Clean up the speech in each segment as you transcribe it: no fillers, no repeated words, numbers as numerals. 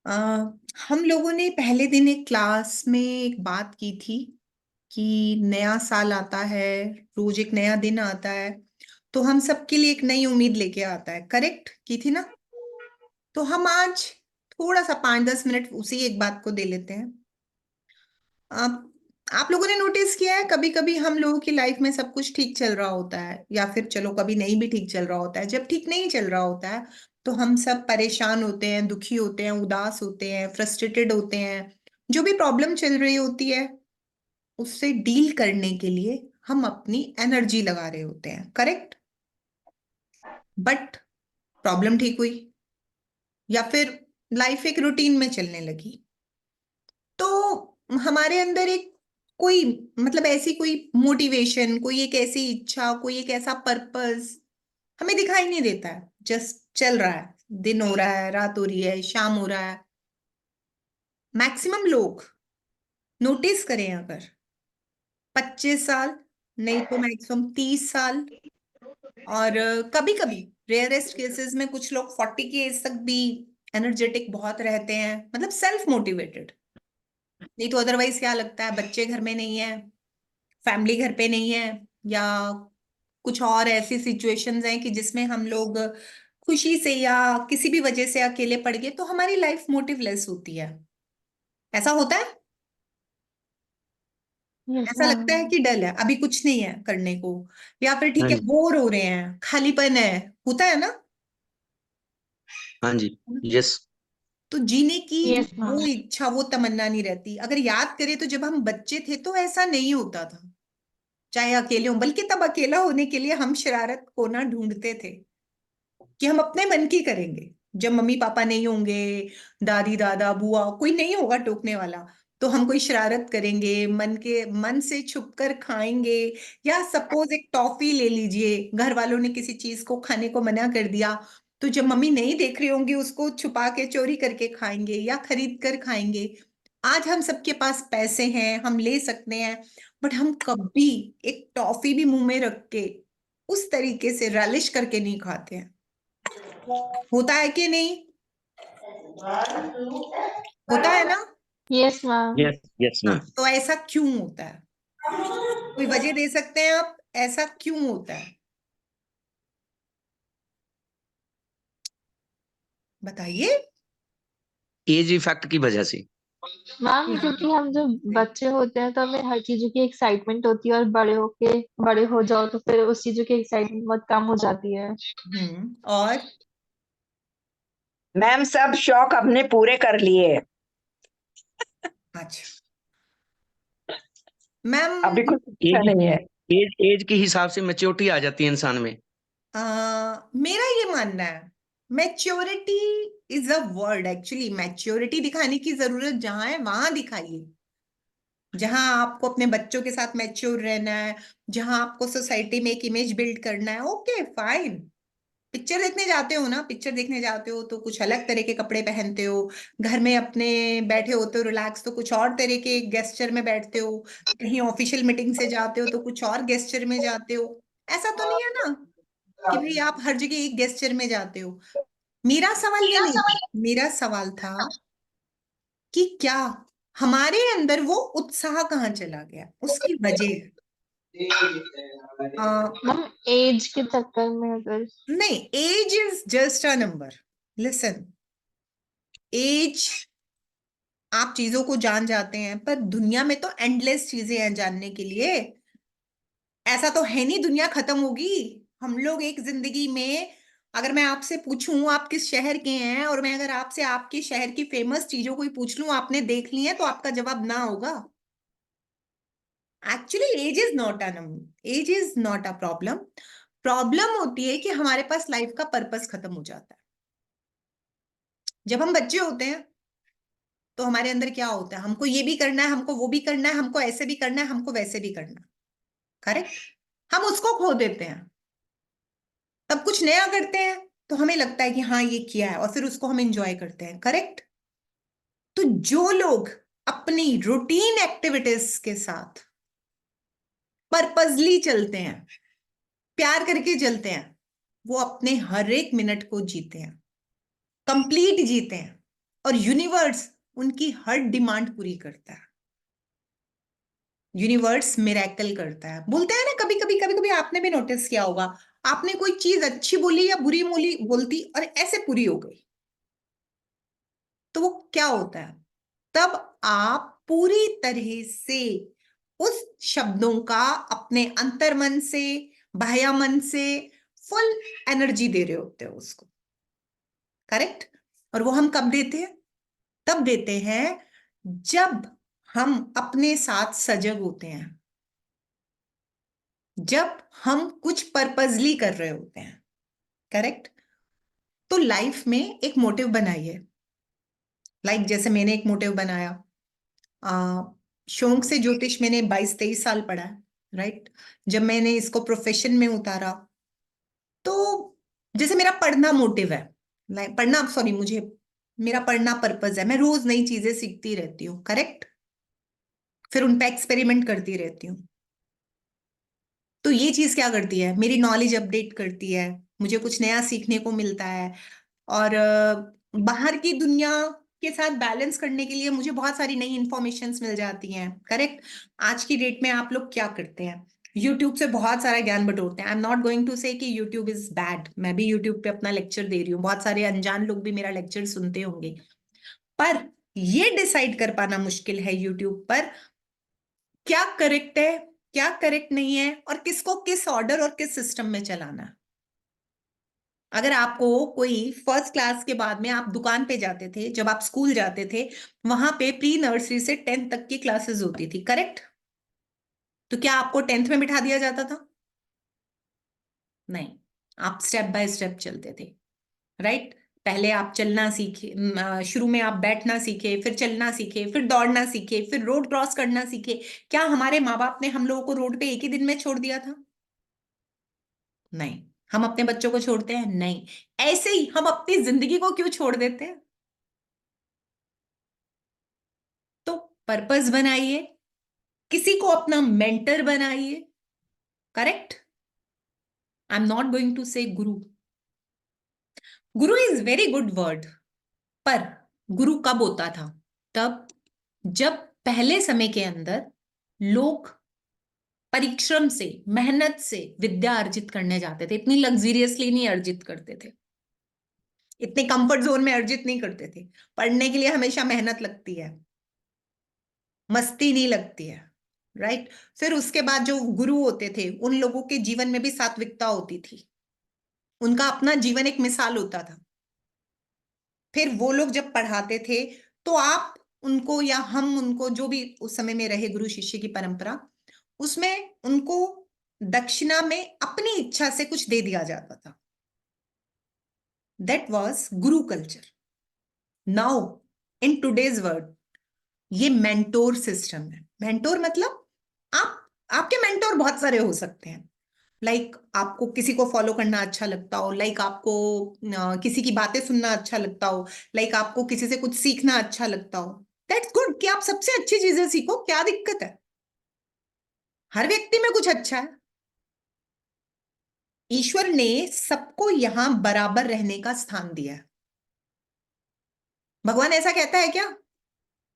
अ, हम लोगों ने पहले दिन एक क्लास में एक बात की थी कि नया साल आता है, रोज एक नया दिन आता है, तो हम सबके लिए एक नई उम्मीद लेके आता है। करेक्ट की थी ना? तो हम आज थोड़ा सा 5-10 मिनट उसी एक बात को दे लेते हैं। आप आप लोगों ने नोटिस किया है, कभी कभी हम लोगों की लाइफ में सब कुछ ठीक चल रहा होता है, या फिर चलो कभी नहीं भी ठीक चल रहा होता है। जब ठीक नहीं चल रहा होता है तो हम सब परेशान होते हैं, दुखी होते हैं, उदास होते हैं, फ्रस्ट्रेटेड होते हैं। जो भी प्रॉब्लम चल रही होती है उससे डील करने के लिए हम अपनी एनर्जी लगा रहे होते हैं। करेक्ट? बट प्रॉब्लम ठीक हुई, या फिर लाइफ एक रूटीन में चलने लगी, तो हमारे अंदर एक कोई मतलब ऐसी कोई मोटिवेशन, कोई एक ऐसी इच्छा, कोई एक ऐसा पर्पस हमें दिखाई नहीं देता है। जस्ट चल रहा है, दिन हो रहा है, रात हो रही है, शाम हो रहा है। मैक्सिमम लोग, नोटिस करें अगर, 25 साल, नहीं तो मैक्सिमम 30 साल, और कभी कभी रेयरेस्ट केसेस में कुछ लोग 40 की एज तक भी एनर्जेटिक बहुत रहते हैं, मतलब सेल्फ मोटिवेटेड। नहीं तो अदरवाइज क्या लगता है, बच्चे घर में नहीं है, फैमिली घर पे नहीं है, या कुछ और ऐसी सिचुएशंस हैं कि जिसमें हम लोग खुशी से या किसी भी वजह से अकेले पड़ गए, तो हमारी लाइफ मोटिवलेस होती है। ऐसा होता है? यस ऐसा मैम। लगता है कि डल है, अभी कुछ नहीं है करने को, या फिर ठीक हाँ है जी। बोर हो रहे हैं, खालीपन है। होता है ना? हाँ जी। यस। तो जीने की यस मैम। वो इच्छा, वो तमन्ना नहीं रहती। अगर याद करें तो जब हम बच्चे थे तो ऐसा नहीं होता था, चाहे अकेले हो। बल्कि तब अकेला होने के लिए हम शरारत कोना ढूंढते थे कि हम अपने मन की करेंगे। जब मम्मी पापा नहीं होंगे, दादी दादा बुआ कोई नहीं होगा टोकने वाला, तो हम कोई शरारत करेंगे, मन से छुप कर खाएंगे। या सपोज एक टॉफी ले लीजिए, घर वालों ने किसी चीज को खाने को मना कर दिया, तो जब मम्मी नहीं देख रही होंगी उसको छुपा के चोरी करके खाएंगे या खरीद कर खाएंगे। आज हम सबके पास पैसे हैं, हम ले सकते हैं, बट हम कभी एक टॉफी भी मुंह में रख के उस तरीके से रलिश करके नहीं खाते हैं। होता है कि नहीं? होता है ना? Yes ma'am. यस यस हाँ, मैम। तो ऐसा क्यों होता है? कोई वजह दे सकते हैं आप, ऐसा क्यों होता है? बताइए। एज इफेक्ट की वजह से। मैम क्योंकि हम जब बच्चे होते हैं तो हमें हर चीजों की एक्साइटमेंट होती है, और बड़े हो जाओ तो फिर उस चीजों की एक्साइटमेंट बहुत कम हो जाती है। और मैम सब शौक अपने पूरे कर लिए। अच्छा मैम, अभी कुछ अच्छा एज नहीं है। एज एज के हिसाब से मैच्योरिटी आ जाती है इंसान में। मेरा ये मानना है, maturity is a word. Actually maturity दिखाने की जरूरत जहां है वहां दिखाइए। जहां आपको अपने बच्चों के साथ मैच्योर रहना है, जहां आपको सोसाइटी में एक इमेज बिल्ड करना है, ओके फाइन। पिक्चर देखने जाते हो ना, पिक्चर देखने जाते हो तो कुछ अलग तरह के कपड़े पहनते हो, घर में अपने बैठे होते हो रिलैक्स तो कुछ और तरह के गेस्चर में बैठते हो, कहीं ऑफिशियल मीटिंग से जाते हो तो कुछ और गेस्चर में जाते हो। ऐसा तो नहीं है ना कि भाई आप हर जगह एक गेस्चर में जाते हो। मेरा सवाल ये नहीं था, मेरा सवाल था कि क्या हमारे अंदर वो उत्साह कहाँ चला गया, उसकी वजह है। मैम एज के चक्कर में अगर। नहीं, age is just a number. Listen, age, आप चीजों को जान जाते हैं, पर दुनिया में तो एंडलेस चीजें हैं जानने के लिए। ऐसा तो है नहीं दुनिया खत्म होगी। हम लोग एक जिंदगी में, अगर मैं आपसे पूछूं आप किस शहर के हैं, और मैं अगर आपसे आपके शहर की फेमस चीजों को ही पूछ लूं आपने देख ली है, तो आपका जवाब ना होगा। Actually age is not a number, age is not a problem. Problem होती है कि हमारे पास लाइफ का पर्पस खत्म हो जाता है। जब हम बच्चे होते हैं तो हमारे अंदर क्या होता है, हमको ये भी करना है, हमको वो भी करना है, हमको ऐसे भी करना है, हमको वैसे भी करना है। करेक्ट? हम उसको खो देते हैं, तब कुछ नया करते हैं तो हमें लगता है कि हाँ ये किया है, और फिर उसको हम एंजॉय करते हैं। करेक्ट? तो जो लोग अपनी रूटीन एक्टिविटीज के साथ पर्पजली चलते हैं, प्यार करके चलते हैं, वो अपने हर एक मिनट को जीते हैं, कंप्लीट जीते हैं। और यूनिवर्स उनकी हर डिमांड पूरी करता है। यूनिवर्स मिरेकल करता है। बोलते हैं ना, कभी कभी आपने भी नोटिस किया होगा, आपने कोई चीज अच्छी बोली या बुरी बोलती और ऐसे पूरी हो गई, तो वो क्या होता है? तब आप पूरी तरह से उस शब्दों का अपने अंतर्मन से, बाह्य मन से फुल एनर्जी दे रहे होते हो उसको। करेक्ट? और वो हम कब देते हैं? तब देते हैं जब हम अपने साथ सजग होते हैं, जब हम कुछ पर्पजली कर रहे होते हैं। करेक्ट? तो लाइफ में एक मोटिव बनाइए। जैसे मैंने एक मोटिव बनाया, शौक से ज्योतिष मैंने 22-23 साल पढ़ा है। राइट? जब मैंने इसको प्रोफेशन में उतारा, तो जैसे मेरा पढ़ना मोटिव है, पढ़ना, सॉरी, मुझे मेरा पढ़ना पर्पज है। मैं रोज नई चीजें सीखती रहती हूँ। करेक्ट? फिर उन पे एक्सपेरिमेंट करती रहती हूँ। तो ये चीज क्या करती है? मेरी नॉलेज अपडेट करती है, मुझे कुछ नया सीखने को मिलता है। और बाहर की दुनिया के साथ बैलेंस करने के लिए मुझे बहुत सारी नई इंफॉर्मेशंस मिल जाती हैं। करेक्ट? आज की डेट में आप लोग क्या करते हैं? यूट्यूब से बहुत सारा ज्ञान बटोरते हैं। I am not going to say कि यूट्यूब इज बैड। मैं भी यूट्यूब पे अपना लेक्चर दे रही हूँ, बहुत सारे अनजान लोग भी मेरा लेक्चर सुनते होंगे। पर ये डिसाइड कर पाना मुश्किल है यूट्यूब पर क्या करेक्ट है, क्या करेक्ट नहीं है, और किसको किस ऑर्डर और किस सिस्टम में चलाना है। अगर आपको कोई फर्स्ट क्लास के बाद में, आप दुकान पे जाते थे, जब आप स्कूल जाते थे, वहां पे प्री नर्सरी से 10th तक की क्लासेस होती थी। करेक्ट? तो क्या आपको 10th में बिठा दिया जाता था? नहीं, आप स्टेप बाय स्टेप चलते थे। राइट? पहले आप चलना सीखे, शुरू में आप बैठना सीखे, फिर चलना सीखे, फिर दौड़ना सीखे, फिर रोड क्रॉस करना सीखे। क्या हमारे माँ बाप ने हम लोगों को रोड पे एक ही दिन में छोड़ दिया था? नहीं। हम अपने बच्चों को छोड़ते हैं? नहीं। ऐसे ही हम अपनी जिंदगी को क्यों छोड़ देते हैं? तो पर्पस बनाइए, किसी को अपना मेंटर बनाइए। Correct? I am not going to say guru. Guru is very good word, पर गुरु कब होता था? तब जब पहले समय के अंदर लोग परिश्रम से, मेहनत से विद्या अर्जित करने जाते थे। इतनी लग्जरियसली नहीं अर्जित करते थे, इतने कंफर्ट जोन में अर्जित नहीं करते थे। पढ़ने के लिए हमेशा मेहनत लगती है, मस्ती नहीं लगती है। राइट? फिर उसके बाद जो गुरु होते थे, उन लोगों के जीवन में भी सात्विकता होती थी, उनका अपना जीवन एक मिसाल होता था। फिर वो लोग जब पढ़ाते थे, तो आप उनको, या हम उनको, जो भी उस समय में रहे गुरु शिष्य की परंपरा, उसमें उनको दक्षिणा में अपनी इच्छा से कुछ दे दिया जाता था। That was Guru culture. Now in today's world ये मेंटोर सिस्टम है। मेंटोर मतलब आप, आपके मेंटोर बहुत सारे हो सकते हैं। आपको किसी को फॉलो करना अच्छा लगता हो, आपको किसी की बातें सुनना अच्छा लगता हो, आपको किसी से कुछ सीखना अच्छा लगता हो। दैट्स गुड कि आप सबसे अच्छी चीजें सीखो, क्या दिक्कत है? हर व्यक्ति में कुछ अच्छा है। ईश्वर ने सबको यहां बराबर रहने का स्थान दिया है। भगवान ऐसा कहता है क्या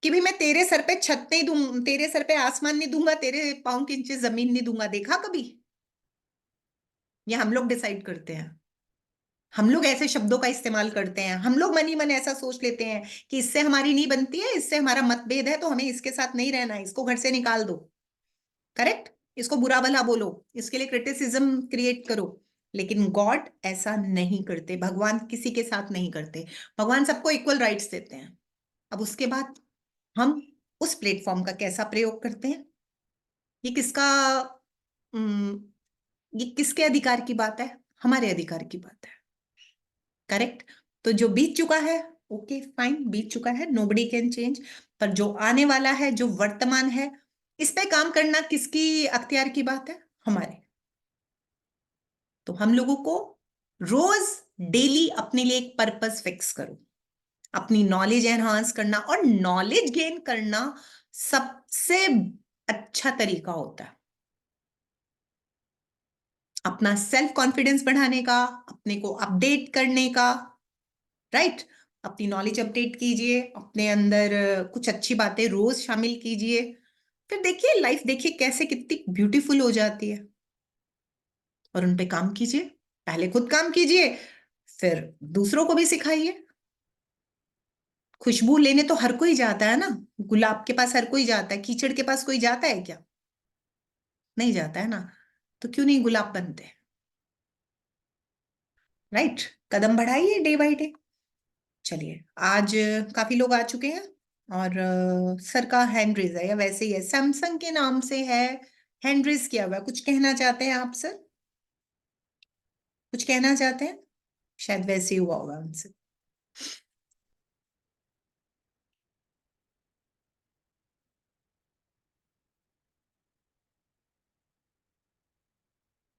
कि भाई मैं तेरे सर पे छत नहीं दूं, तेरे सर पे आसमान नहीं दूंगा, तेरे पांव के नीचे जमीन नहीं दूंगा? देखा कभी? ये हम लोग डिसाइड करते हैं। हम लोग ऐसे शब्दों का इस्तेमाल करते हैं, हम लोग मन ही मन ऐसा सोच लेते हैं कि इससे हमारी नहीं बनती है, इससे हमारा मतभेद है, तो हमें इसके साथ नहीं रहना है, इसको घर से निकाल दो। करेक्ट? इसको बुरा भला बोलो, इसके लिए क्रिटिसिज्म क्रिएट करो। लेकिन गॉड ऐसा नहीं करते, भगवान किसी के साथ नहीं करते। भगवान सबको इक्वल राइट्स देते हैं। अब उसके बाद हम उस प्लेटफॉर्म का कैसा प्रयोग करते हैं, ये किसका, ये किसके अधिकार की बात है? हमारे अधिकार की बात है। करेक्ट? तो जो बीत चुका है, ओके फाइन, बीत चुका है, नोबडी कैन चेंज। पर जो आने वाला है, जो वर्तमान है, इस पे काम करना किसकी अख्तियार की बात है? हमारे। तो हम लोगों को रोज डेली अपने लिए एक पर्पस फिक्स करो, अपनी नॉलेज एनहांस करना, और नॉलेज गेन करना सबसे अच्छा तरीका होता है अपना सेल्फ कॉन्फिडेंस बढ़ाने का, अपने को अपडेट करने का। राइट? अपनी नॉलेज अपडेट कीजिए, अपने अंदर कुछ अच्छी बातें रोज शामिल कीजिए, फिर देखिए लाइफ देखिए कैसे कितनी ब्यूटीफुल हो जाती है। और उन पे काम कीजिए, पहले खुद काम कीजिए, फिर दूसरों को भी सिखाइए। खुशबू लेने तो हर कोई जाता है ना, गुलाब के पास हर कोई जाता है, कीचड़ के पास कोई जाता है क्या? नहीं जाता है ना, तो क्यों नहीं गुलाब बनते? राइट, कदम बढ़ाइए डे बाय डे। चलिए, आज काफी लोग आ चुके हैं, और सर का हैंड रेज है, या वैसे ही है, सैमसंग के नाम से है, हैंड रेज किया हुआ है। कुछ कहना चाहते हैं आप सर? कुछ कहना चाहते हैं? शायद वैसे ही हुआ होगा उनसे।